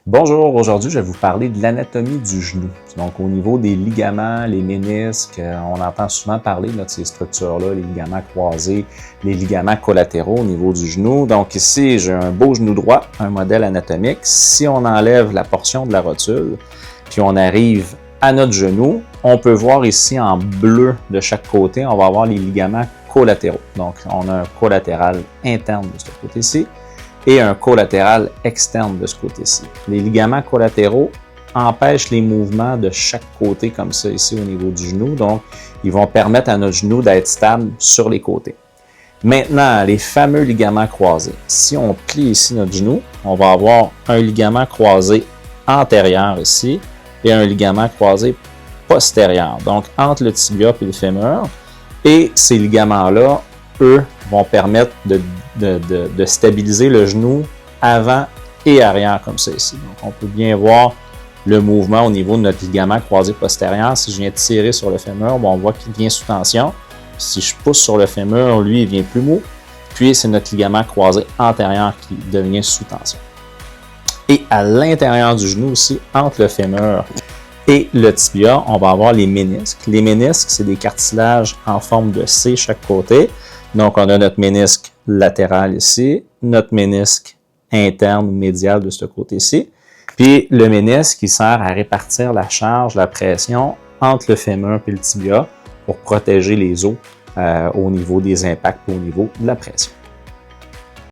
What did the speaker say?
Bonjour, aujourd'hui je vais vous parler de l'anatomie du genou. Donc au niveau des ligaments, les ménisques, on entend souvent parler de ces structures-là, les ligaments croisés, les ligaments collatéraux au niveau du genou. Donc ici j'ai un beau genou droit, un modèle anatomique. Si on enlève la portion de la rotule, puis on arrive à notre genou, on peut voir ici en bleu de chaque côté, on va avoir les ligaments collatéraux. Donc on a un collatéral interne de ce côté-ci et un collatéral externe de ce côté-ci. Les ligaments collatéraux empêchent les mouvements de chaque côté comme ça ici au niveau du genou, donc ils vont permettre à notre genou d'être stable sur les côtés. Maintenant, les fameux ligaments croisés. Si on plie ici notre genou, on va avoir un ligament croisé antérieur ici et un ligament croisé postérieur, donc entre le tibia et le fémur. Et ces ligaments-là, eux, vont permettre de stabiliser le genou avant et arrière comme ça ici. Donc, on peut bien voir le mouvement au niveau de notre ligament croisé postérieur. Si je viens tirer sur le fémur, on voit qu'il vient sous tension. Si je pousse sur le fémur, lui, il vient plus mou. Puis, c'est notre ligament croisé antérieur qui devient sous tension. Et à l'intérieur du genou aussi, entre le fémur et le tibia, on va avoir les ménisques. Les ménisques, c'est des cartilages en forme de C chaque côté. Donc, on a notre ménisque latéral ici, notre ménisque interne médial de ce côté-ci, puis le ménisque qui sert à répartir la charge, la pression entre le fémur et le tibia pour protéger les os au niveau des impacts et au niveau de la pression.